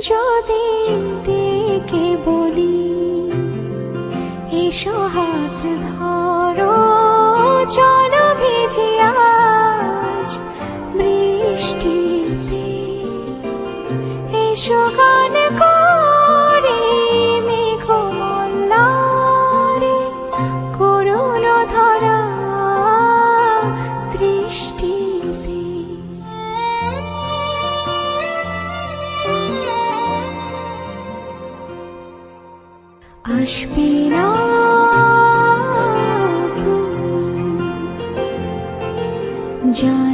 যদি ডেকে বলি এসো হাত ধরো, চলো ভিজি আজ বৃষ্টিতে, এসো গান করি মেঘমল্লারে, করুণ ধরা দৃষ্টিতে। আসবে না তুমি, জানি